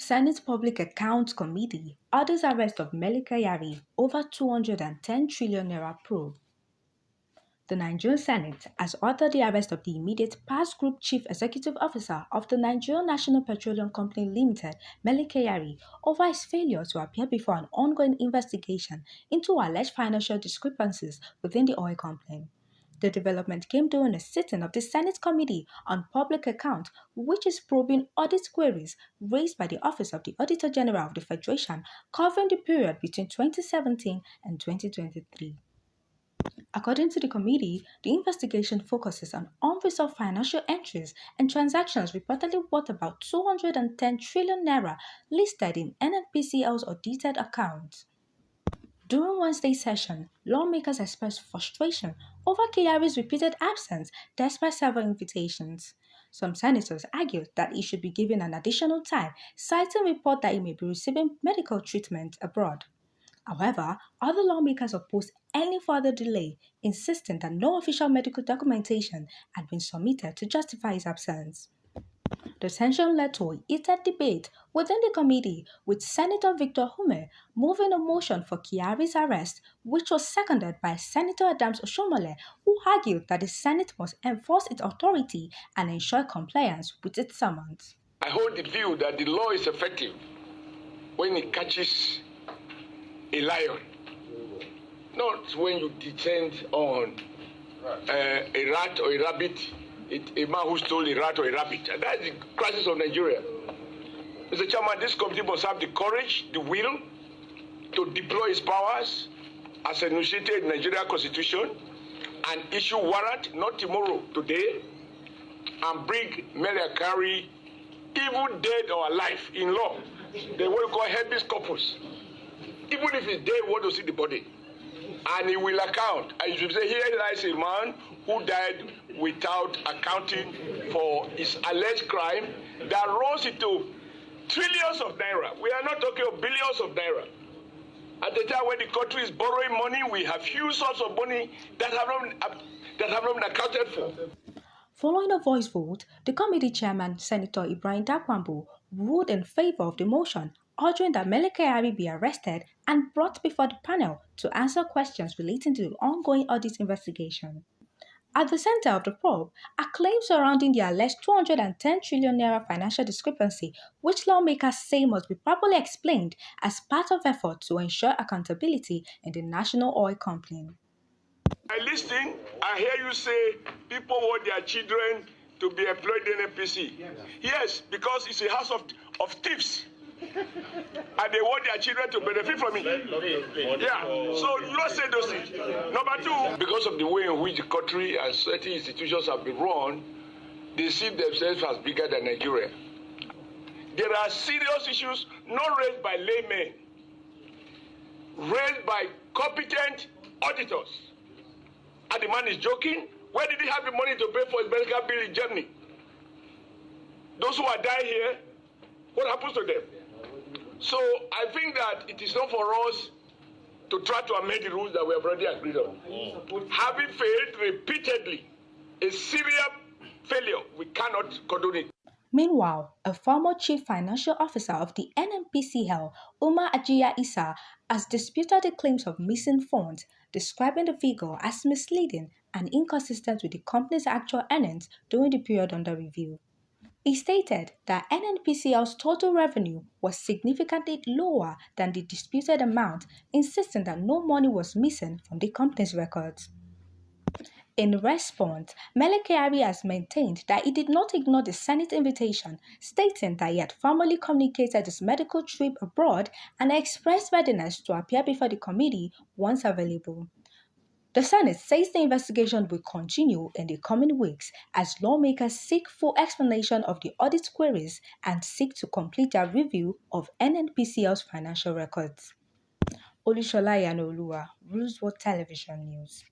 Senate Public Accounts Committee orders arrest of Mele Kyari over 210 trillion naira probe. The Nigerian Senate has ordered the arrest of the immediate past Group Chief Executive Officer of the Nigerian National Petroleum Company Limited, Mele Kyari, over his failure to appear before an ongoing investigation into alleged financial discrepancies within the oil company. The development came during a sitting of the Senate Committee on Public Accounts, which is probing audit queries raised by the Office of the Auditor-General of the Federation covering the period between 2017 and 2023. According to the committee, the investigation focuses on unresolved financial entries and transactions reportedly worth about 210 trillion naira listed in NNPCL's audited accounts. During Wednesday's session, lawmakers expressed frustration over Kyari's repeated absence despite several invitations. Some senators argued that he should be given an additional time, citing reports that he may be receiving medical treatment abroad. However, other lawmakers opposed any further delay, insisting that no official medical documentation had been submitted to justify his absence. The tension led to a heated debate within the committee, with Senator Victor Hume moving a motion for Kyari's arrest, which was seconded by Senator Adams Oshomole, who argued that the Senate must enforce its authority and ensure compliance with its summons. I hold the view that the law is effective when it catches a lion, not when you descend on a rat or a rabbit, a man who stole a rat or a rabbit. And that is the crisis of Nigeria. Mr. Chairman, this committee must have the courage, the will to deploy its powers as enunciated in the Nigerian Constitution and issue warrant, not tomorrow, today, and bring Mele Kyari, even dead or alive, in law. They will call habeas corpus. Even if he's dead, we want to see the body. And he will account. And you should say, here lies a man who died without accounting for his alleged crime that rose into trillions of naira. We are not talking of billions of naira. At the time when the country is borrowing money, we have huge sums of money that have not been accounted for. Following a voice vote, the committee chairman, Senator Ibrahim Dakwambo, ruled in favor of the motion, ordering that Mele Kyari be arrested and brought before the panel to answer questions relating to the ongoing audit investigation. At the center of the probe are claims surrounding the alleged 210 trillion naira financial discrepancy, which lawmakers say must be properly explained as part of efforts to ensure accountability in the national oil company. I listen, I hear you say people want their children to be employed in NNPC. Yes, because it's a house of thieves. And they want their children to benefit from it. Yeah, so you don't say those things. Number two, because of the way in which the country and certain institutions have been run, they see themselves as bigger than Nigeria. There are serious issues not raised by laymen, raised by competent auditors. And the man is joking. Where did he have the money to pay for his medical bill in Germany? Those who are dying here, what happens to them? So I think that it is not for us to try to amend the rules that we have already agreed on. Having failed repeatedly, a serious failure, we cannot condone it. Meanwhile, a former chief financial officer of the NNPCL, Umar Ajiya Issa, has disputed the claims of missing funds, describing the figure as misleading and inconsistent with the company's actual earnings during the period under review. He stated that NNPCL's total revenue was significantly lower than the disputed amount, insisting that no money was missing from the company's records. In response, Mele Kyari has maintained that he did not ignore the Senate invitation, stating that he had formally communicated his medical trip abroad and expressed readiness to appear before the committee once available. The Senate says the investigation will continue in the coming weeks as lawmakers seek full explanation of the audit queries and seek to complete their review of NNPCL's financial records. Olushola Yanoluwa, Rosewood Television News.